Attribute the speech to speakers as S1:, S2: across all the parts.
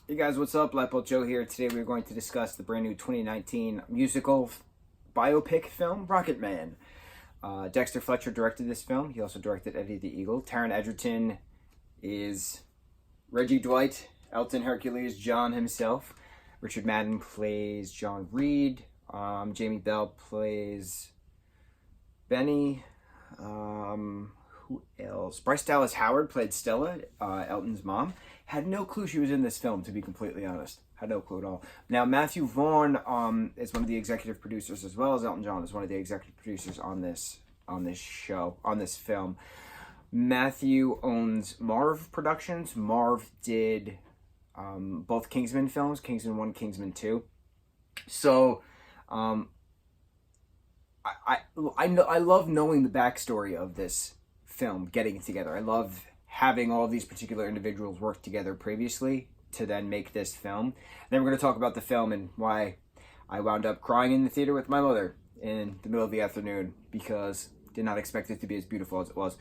S1: Hey guys, what's up? Lightboltjoe here. Today we're going to discuss the brand new 2019 musical biopic film, Rocketman. Dexter Fletcher directed this film. He also directed Eddie the Eagle. Taron Egerton is Reggie Dwight, Elton Hercules, John himself. Richard Madden plays John Reed. Jamie Bell plays Benny. Who else? Bryce Dallas Howard played Stella, Elton's mom. Had no clue she was in this film, to be completely honest. Had no clue at all. Now, Matthew Vaughn is one of the executive producers, as well as Elton John is one of the executive producers on this film. Matthew owns Marv Productions. Marv did both Kingsman films, Kingsman 1, Kingsman 2. So, I love knowing the backstory of this film getting together. I love having all these particular individuals work together previously to then make this film. And then we're going to talk about the film and why I wound up crying in the theater with my mother in the middle of the afternoon because did not expect it to be as beautiful as it was.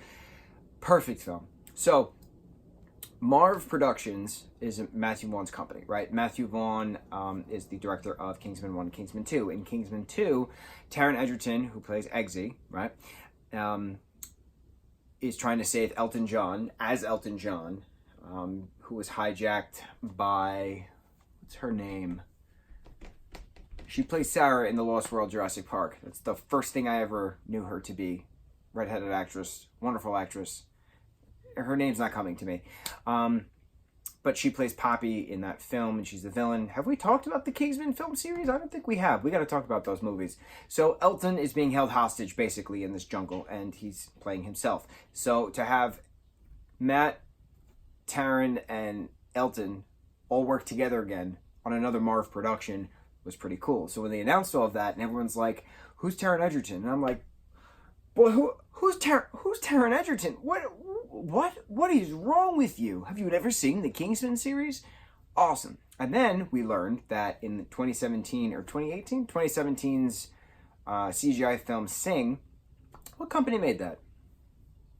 S1: Perfect film. So, Marv Productions is Matthew Vaughn's company, right? Matthew Vaughn is the director of Kingsman 1, Kingsman 2. In Kingsman 2, Taron Egerton, who plays Eggsy, right, is trying to save Elton John, as Elton John, who was hijacked by, what's her name? She plays Sarah in The Lost World Jurassic Park. That's the first thing I ever knew her to be. Redheaded actress, wonderful actress. Her name's not coming to me. But she plays Poppy in that film, and she's the villain. Have we talked about the Kingsman film series? I don't think we have. We got to talk about those movies. So Elton is being held hostage, basically, in this jungle, and he's playing himself. So to have Matt, Taron, and Elton all work together again on another Marv production was pretty cool. So when they announced all of that, and everyone's like, who's Taron Egerton? And I'm like, boy, who's Taron Egerton? What is wrong with you? Have you never seen the Kingsman series? Awesome. And then we learned that in 2017 or 2018, 2017's CGI film Sing, what company made that?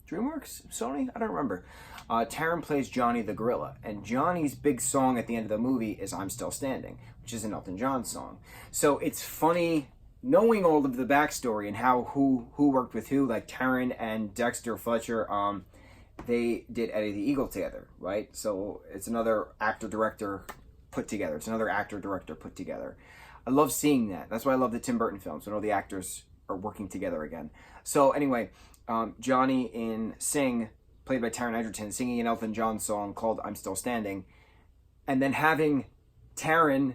S1: DreamWorks? Sony? I don't remember. Taron plays Johnny the Gorilla, and Johnny's big song at the end of the movie is I'm Still Standing, which is an Elton John song. So it's funny knowing all of the backstory and how who worked with who, like Taron and Dexter Fletcher, they did Eddie the Eagle together, right? So it's another actor-director put together. It's another actor-director put together. I love seeing that. That's why I love the Tim Burton films, when all the actors are working together again. So anyway, Johnny in Sing, played by Taron Egerton, singing an Elton John song called I'm Still Standing, and then having Taron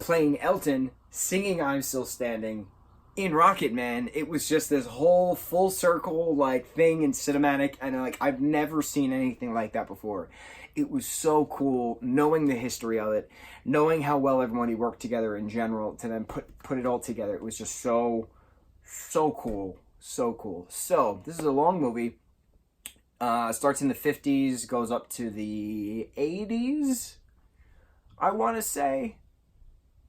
S1: playing Elton singing I'm Still Standing in Rocketman. It was just this whole full circle thing in cinematic, and I've never seen anything like that before. It was so cool knowing the history of it, knowing how well everybody worked together in general to then put it all together. It was just so cool. So this is a long movie. Starts in the 50s, goes up to the 80s, I want to say,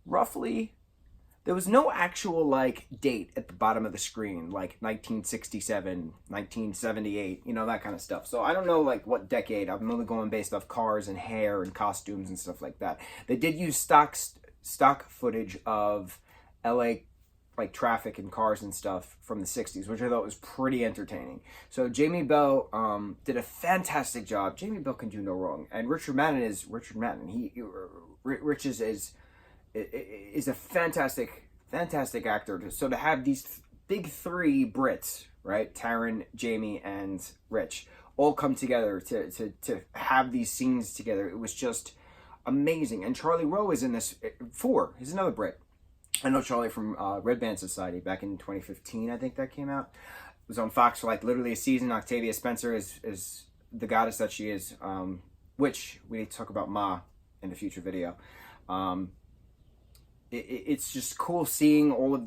S1: roughly. There was no actual date at the bottom of the screen, like 1967, 1978, that kind of stuff. So I don't know what decade. I'm only going based off cars and hair and costumes and stuff like that. They did use stock footage of LA traffic and cars and stuff from the 60s, which I thought was pretty entertaining. So Jamie Bell did a fantastic job. Jamie Bell can do no wrong. And Richard Madden is Richard Madden. Rich is a fantastic actor. So to have these big three Brits, right, Taron, Jamie, and Rich, all come together to have these scenes together, it was just amazing. And Charlie Rowe is in this. He's another Brit. I know Charlie from Red Band Society back in 2015, I think that came out. It was on Fox for literally a season. Octavia Spencer is the goddess that she is, which we need to talk about Ma in a future video. It's just cool seeing all of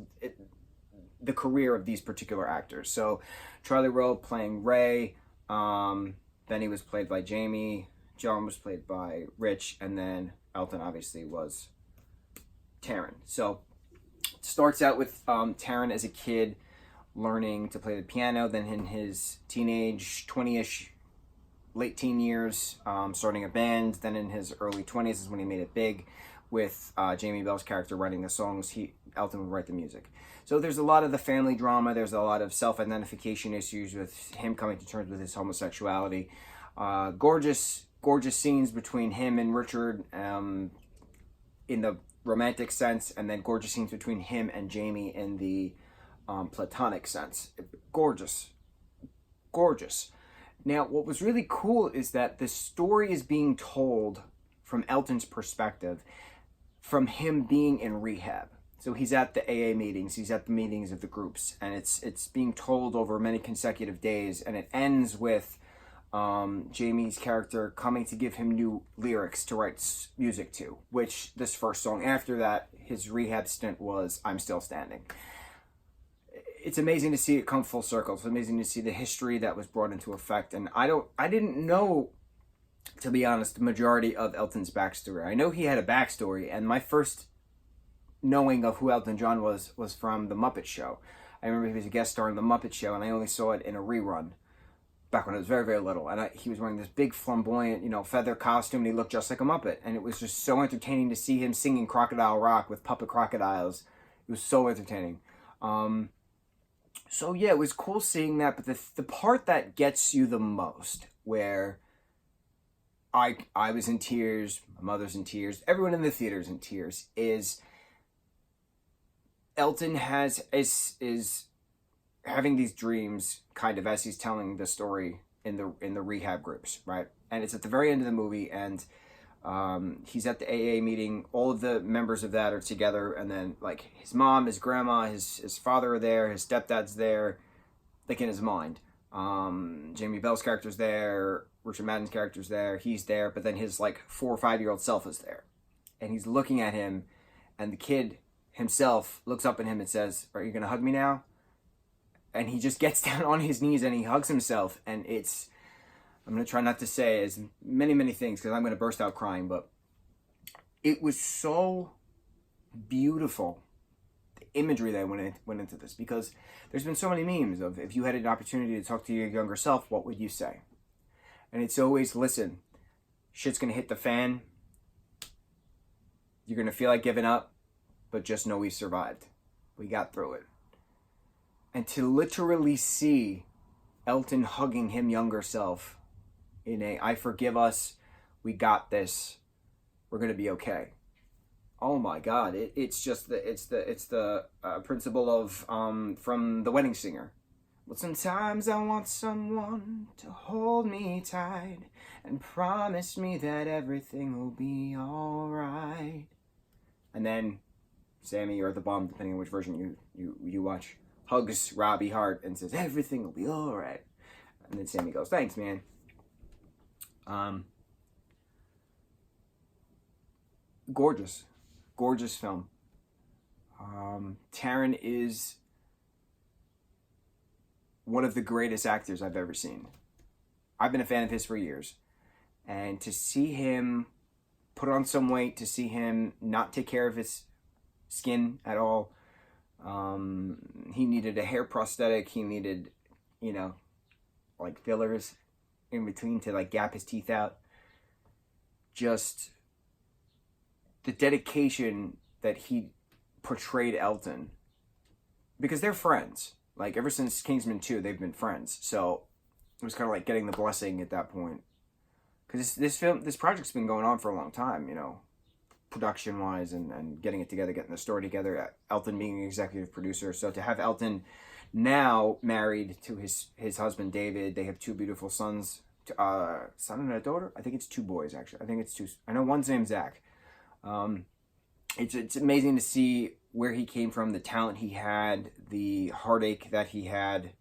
S1: the career of these particular actors. So Charlie Rowe playing Ray, Benny was played by Jamie, John was played by Rich, and then Elton obviously was Taron. So it starts out with Taron as a kid learning to play the piano. Then in his teenage 20-ish late teen years, starting a band. Then in his early 20s is when he made it big, with Jamie Bell's character writing the songs. Elton would write the music. So there's a lot of the family drama. There's a lot of self-identification issues with him coming to terms with his homosexuality. Gorgeous scenes between him and Richard in the romantic sense, and then gorgeous scenes between him and Jamie in the platonic sense. Gorgeous. Now, what was really cool is that the story is being told from Elton's perspective, from him being in rehab. So he's at the AA meetings, he's at the meetings of the groups, and it's being told over many consecutive days, and it ends with Jamie's character coming to give him new lyrics to write music to, which this first song after that, his rehab stint, was I'm Still Standing. It's amazing to see it come full circle. It's amazing to see the history that was brought into effect. And I didn't know, to be honest, the majority of Elton's backstory. I know he had a backstory, and my first knowing of who Elton John was from The Muppet Show. I remember he was a guest star in The Muppet Show, and I only saw it in a rerun back when I was very, very little. And he was wearing this big flamboyant, feather costume, and he looked just like a Muppet. And it was just so entertaining to see him singing Crocodile Rock with puppet crocodiles. It was so entertaining. So yeah, it was cool seeing that, but the part that gets you the most, where I was in tears, my mother's in tears, everyone in the theater's in tears, is Elton is having these dreams, kind of, as he's telling the story in the rehab groups, right? And it's at the very end of the movie, and he's at the AA meeting. All of the members of that are together, and then like his mom, his grandma, his father are there, his stepdad's there, like in his mind. Jamie Bell's character's there, Richard Madden's character's there, he's there, but then his like 4 or 5 year old self is there, and he's looking at him, and the kid himself looks up at him and says, "Are you gonna hug me now?" And he just gets down on his knees and he hugs himself, and I'm going to try not to say as many things because I'm going to burst out crying, but it was so beautiful, the imagery that went into this, because there's been so many memes of, if you had an opportunity to talk to your younger self, what would you say? And it's always, listen, shit's going to hit the fan. You're going to feel like giving up, but just know we survived. We got through it. And to literally see Elton hugging him younger self in I forgive us, we got this, we're gonna be okay. Oh my God! It's the principle of from The Wedding Singer. Well, sometimes I want someone to hold me tight and promise me that everything will be all right. And then Sammy, or the Bomb, depending on which version you watch, hugs Robbie Hart and says everything will be all right. And then Sammy goes, "Thanks, man." Gorgeous film. Taron is one of the greatest actors I've ever seen. I've been a fan of his for years, and to see him put on some weight, to see him not take care of his skin at all, he needed a hair prosthetic, he needed, like fillers in between to like gap his teeth out. Just the dedication that he portrayed Elton, because they're friends. Like ever since Kingsman 2, they've been friends. So it was kind of like getting the blessing at that point. Because this project's been going on for a long time, production wise and getting it together, getting the story together. Elton being an executive producer. So to have Elton now married to his husband David, they have 2 beautiful sons, son and a daughter. I think it's 2 boys actually. I think it's 2. I know one's named Zach. It's amazing to see where he came from, the talent he had, the heartache that he had,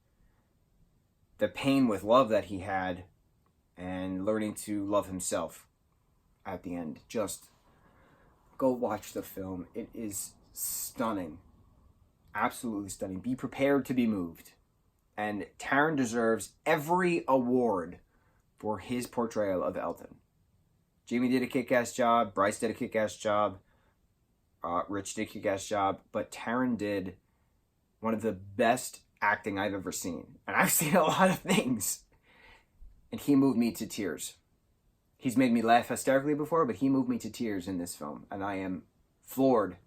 S1: the pain with love that he had, and learning to love himself at the end. Just go watch the film. It is stunning. Absolutely stunning. Be prepared to be moved. And Taron deserves every award for his portrayal of Elton. Jamie did a kick-ass job. Bryce did a kick-ass job. Rich did a kick-ass job. But Taron did one of the best acting I've ever seen. And I've seen a lot of things and he moved me to tears. He's made me laugh hysterically before, but he moved me to tears in this film, and I am floored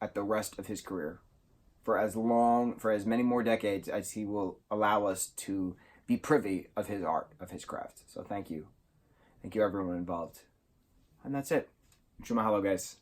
S1: at the rest of his career for as many more decades as he will allow us to be privy of his art, of his craft. So thank you. Thank you everyone involved. And that's it. Mucho mahalo, guys.